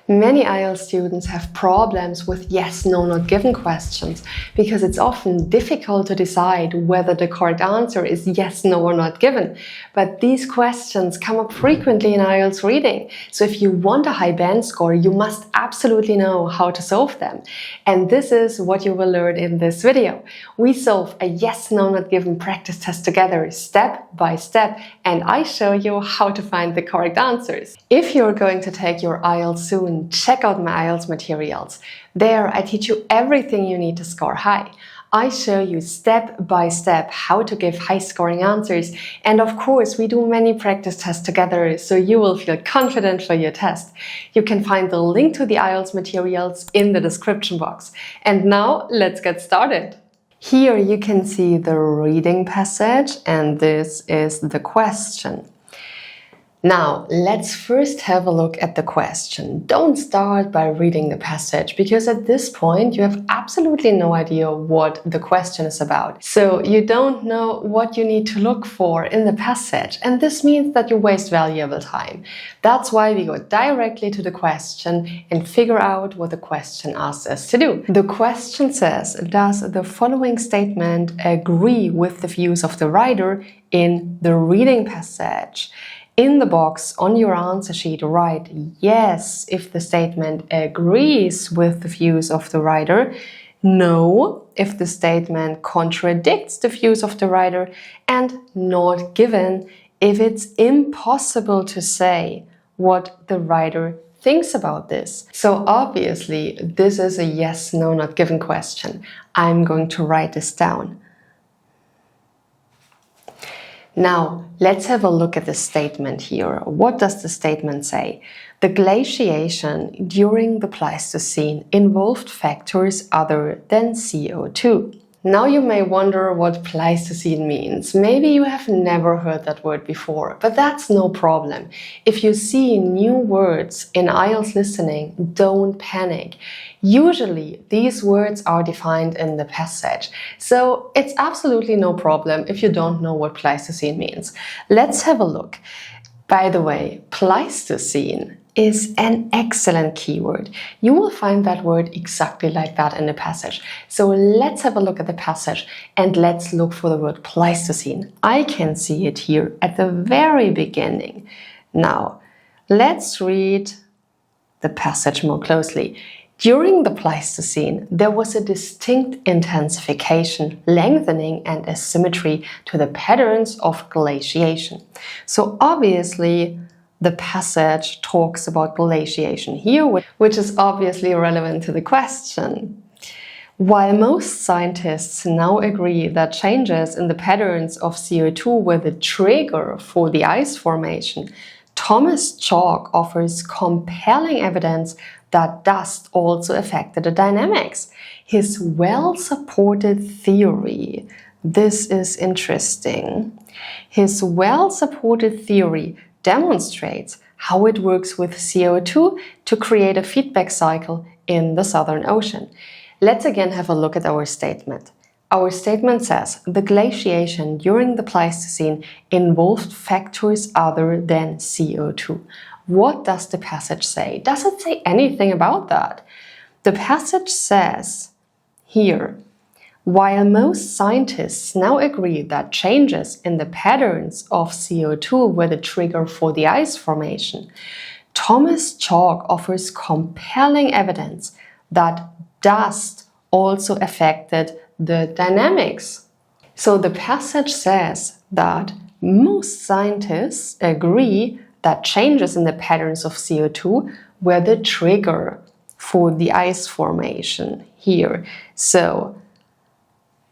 Many IELTS students have problems with yes, no, not given questions because it's often difficult to decide whether the correct answer is yes, no, or not given. But these questions come up frequently in IELTS reading. So if you want a high band score, you must absolutely know how to solve them. And this is what you will learn in this video. We solve a yes, no, not given practice test together step by step, and I show you how to find the correct answers. If you're going to take your IELTS soon, check out my IELTS materials. There I teach you everything you need to score high. I show you step by step how to give high scoring answers, and of course we do many practice tests together so you will feel confident for your test. You can find the link to the IELTS materials in the description box. And now let's get started. Here you can see the reading passage, and this is the question. Now, let's first have a look at the question. Don't start by reading the passage, because at this point you have absolutely no idea what the question is about. So you don't know what you need to look for in the passage, and this means that you waste valuable time. That's why we go directly to the question and figure out what the question asks us to do. The question says, does the following statement agree with the views of the writer in the reading passage? In the box on your answer sheet, write yes if the statement agrees with the views of the writer, no if the statement contradicts the views of the writer, and not given if it's impossible to say what the writer thinks about this. So obviously this is a yes, no, not given question. I'm going to write this down. Now, let's have a look at the statement here. What does the statement say? The glaciation during the Pleistocene involved factors other than CO2. Now you may wonder what Pleistocene means. Maybe you have never heard that word before, but that's no problem. If you see new words in IELTS listening, don't panic. Usually these words are defined in the passage, so it's absolutely no problem if you don't know what Pleistocene means. Let's have a look. By the way, Pleistocene is an excellent keyword. You will find that word exactly like that in the passage. So let's have a look at the passage and let's look for the word Pleistocene. I can see it here at the very beginning. Now, let's read the passage more closely. During the Pleistocene, there was a distinct intensification, lengthening and asymmetry to the patterns of glaciation. So obviously, the passage talks about glaciation here, which is obviously relevant to the question. While most scientists now agree that changes in the patterns of CO2 were the trigger for the ice formation, Thomas Chalk offers compelling evidence that dust also affected the dynamics. His well-supported theory, this is interesting. His well-supported theory demonstrates how it works with CO2 to create a feedback cycle in the Southern Ocean. Let's again have a look at our statement. Our statement says, the glaciation during the Pleistocene involved factors other than CO2. What does the passage say? Does it say anything about that? The passage says here, while most scientists now agree that changes in the patterns of CO2 were the trigger for the ice formation, Thomas Chalk offers compelling evidence that dust also affected the dynamics. So the passage says that most scientists agree that changes in the patterns of CO2 were the trigger for the ice formation here. So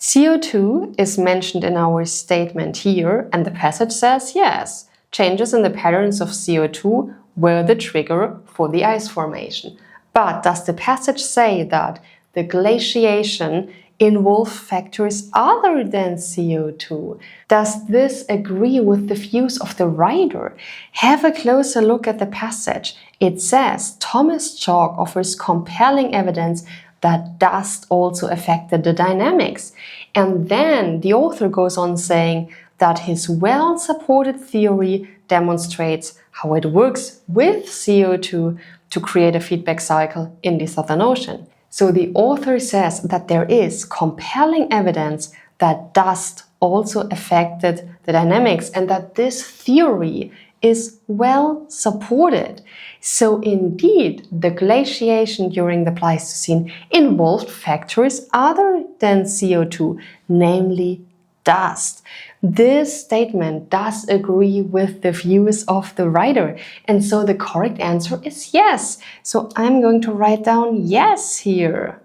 CO2 is mentioned in our statement here, and the passage says, yes, changes in the patterns of CO2 were the trigger for the ice formation. But does the passage say that the glaciation involved factors other than CO2? Does this agree with the views of the writer? Have a closer look at the passage. It says Thomas Chalk offers compelling evidence that dust also affected the dynamics. And then the author goes on saying that his well-supported theory demonstrates how it works with CO2 to create a feedback cycle in the Southern Ocean. So the author says that there is compelling evidence that dust also affected the dynamics and that this theory is well supported. So indeed, the glaciation during the Pleistocene involved factors other than CO2, namely dust. This statement does agree with the views of the writer, and so the correct answer is yes. So I'm going to write down yes here.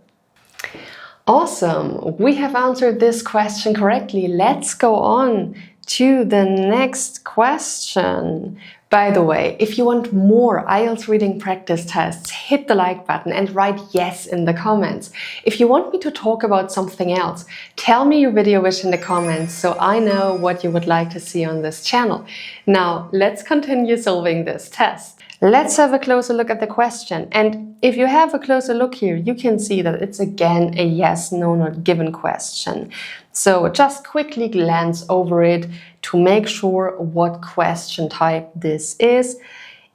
Awesome, we have answered this question correctly. Let's go on to the next question. By the way, if you want more IELTS reading practice tests, hit the like button and write yes in the comments. If you want me to talk about something else, tell me your video wish in the comments so I know what you would like to see on this channel. Now, let's continue solving this test. Let's have a closer look at the question. And if you have a closer look here, you can see that it's again a yes, no, not given question. So just quickly glance over it to make sure what question type this is.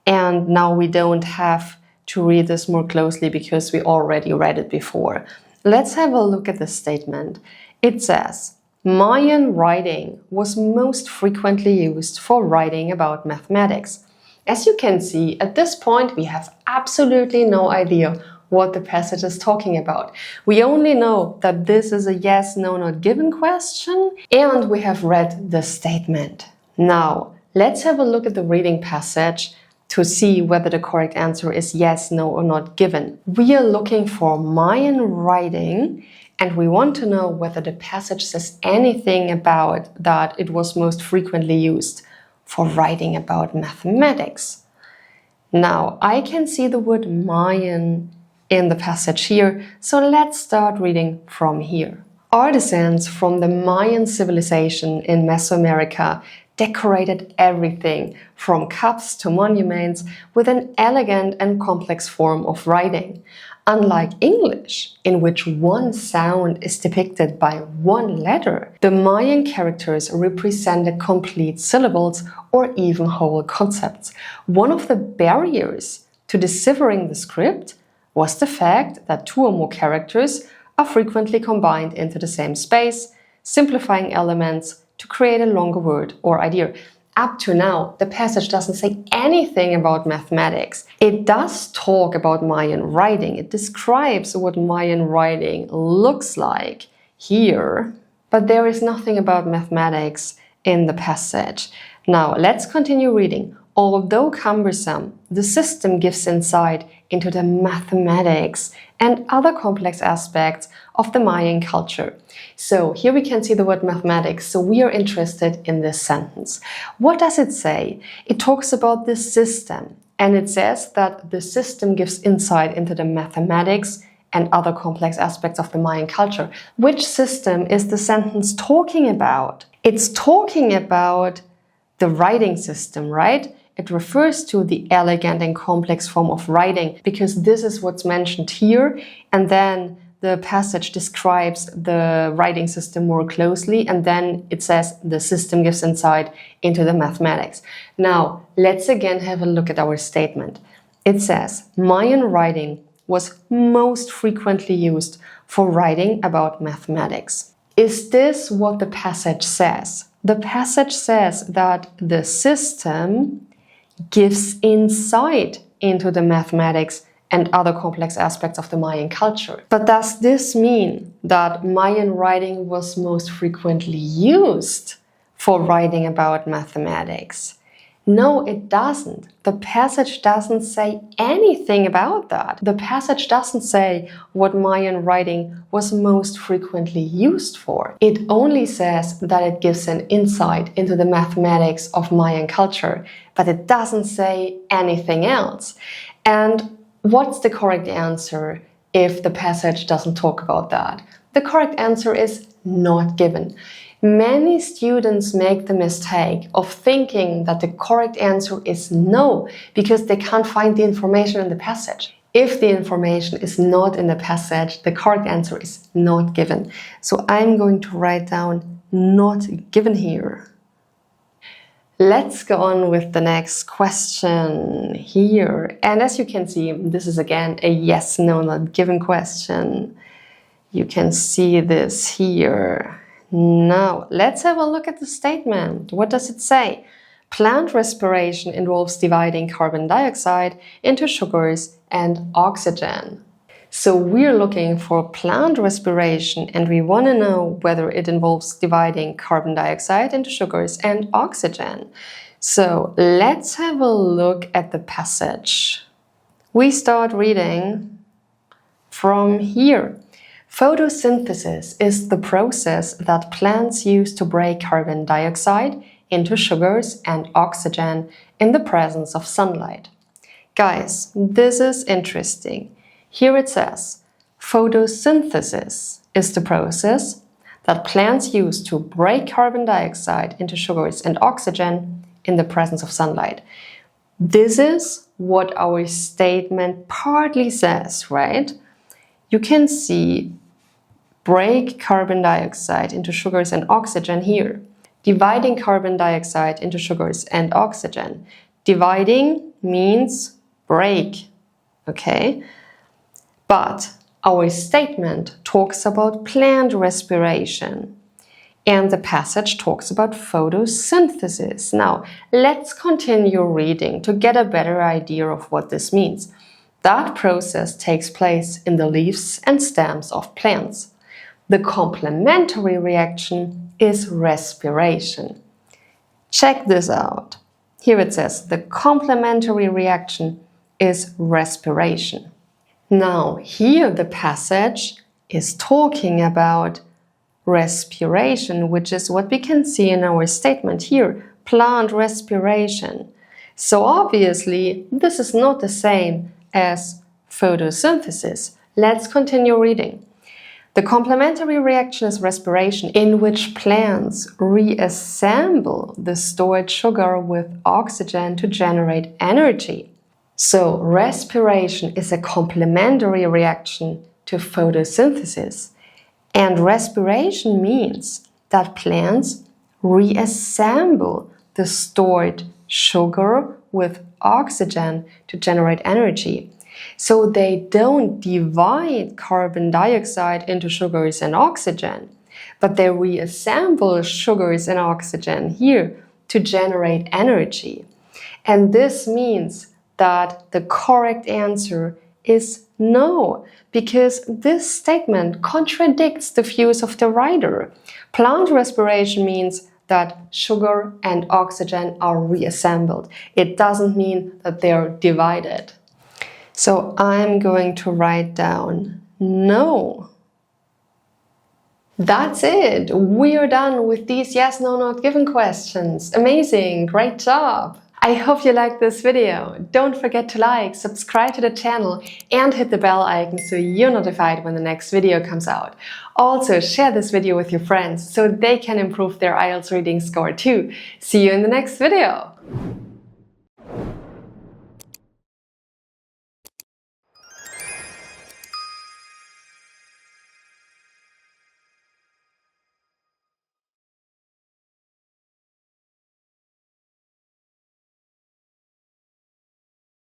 And now we don't have to read this more closely because we already read it before. Let's have a look at the statement. It says, Mayan writing was most frequently used for writing about mathematics. As you can see, at this point we have absolutely no idea what the passage is talking about. We only know that this is a yes, no, not given question, and we have read the statement. Now, let's have a look at the reading passage to see whether the correct answer is yes, no, or not given. We are looking for Mayan writing, and we want to know whether the passage says anything about that it was most frequently used for writing about mathematics. Now, I can see the word Mayan in the passage here, so let's start reading from here. Artisans from the Mayan civilization in Mesoamerica decorated everything from cups to monuments with an elegant and complex form of writing. Unlike English, in which one sound is depicted by one letter, the Mayan characters represented complete syllables or even whole concepts. One of the barriers to deciphering the script was the fact that two or more characters are frequently combined into the same space, simplifying elements to create a longer word or idea. Up to now, the passage doesn't say anything about mathematics. It does talk about Mayan writing. It describes what Mayan writing looks like here, but there is nothing about mathematics in the passage. Now, let's continue reading. Although cumbersome, the system gives insight into the mathematics and other complex aspects of the Mayan culture. So here we can see the word mathematics, so we are interested in this sentence. What does it say? It talks about the system, and it says that the system gives insight into the mathematics and other complex aspects of the Mayan culture. Which system is the sentence talking about? It's talking about the writing system, right? It refers to the elegant and complex form of writing because this is what's mentioned here, and then the passage describes the writing system more closely, and then it says the system gives insight into the mathematics. Now, let's again have a look at our statement. It says, Mayan writing was most frequently used for writing about mathematics. Is this what the passage says? The passage says that the system gives insight into the mathematics and other complex aspects of the Mayan culture. But does this mean that Mayan writing was most frequently used for writing about mathematics? No, it doesn't. The passage doesn't say anything about that. The passage doesn't say what Mayan writing was most frequently used for. It only says that it gives an insight into the mathematics of Mayan culture, but it doesn't say anything else. And what's the correct answer if the passage doesn't talk about that? The correct answer is not given. Many students make the mistake of thinking that the correct answer is no because they can't find the information in the passage. If the information is not in the passage, the correct answer is not given. So I'm going to write down not given here. Let's go on with the next question here. And as you can see, this is again a yes, no, not given question. You can see this here. Now, let's have a look at the statement. What does it say? Plant respiration involves dividing carbon dioxide into sugars and oxygen. So we're looking for plant respiration and we want to know whether it involves dividing carbon dioxide into sugars and oxygen. So let's have a look at the passage. We start reading from here. Photosynthesis is the process that plants use to break carbon dioxide into sugars and oxygen in the presence of sunlight. Guys, this is interesting. Here it says, photosynthesis is the process that plants use to break carbon dioxide into sugars and oxygen in the presence of sunlight. This is what our statement partly says, right? You can see break carbon dioxide into sugars and oxygen here. Dividing carbon dioxide into sugars and oxygen. Dividing means break, okay? But our statement talks about plant respiration and the passage talks about photosynthesis. Now, let's continue reading to get a better idea of what this means. That process takes place in the leaves and stems of plants. The complementary reaction is respiration. Check this out. Here it says the complementary reaction is respiration. Now, here the passage is talking about respiration, which is what we can see in our statement here, plant respiration. So obviously, this is not the same as photosynthesis. Let's continue reading. The complementary reaction is respiration, in which plants reassemble the stored sugar with oxygen to generate energy. So respiration is a complementary reaction to photosynthesis. And respiration means that plants reassemble the stored sugar with oxygen to generate energy. So they don't divide carbon dioxide into sugars and oxygen, but they reassemble sugars and oxygen here to generate energy. And this means that the correct answer is no, because this statement contradicts the views of the writer. Plant respiration means that sugar and oxygen are reassembled. It doesn't mean that they are divided. So I'm going to write down no. That's it. We are done with these yes, no, not given questions. Amazing. Great job. I hope you liked this video. Don't forget to like, subscribe to the channel and hit the bell icon so you're notified when the next video comes out. Also, share this video with your friends so they can improve their IELTS reading score too. See you in the next video.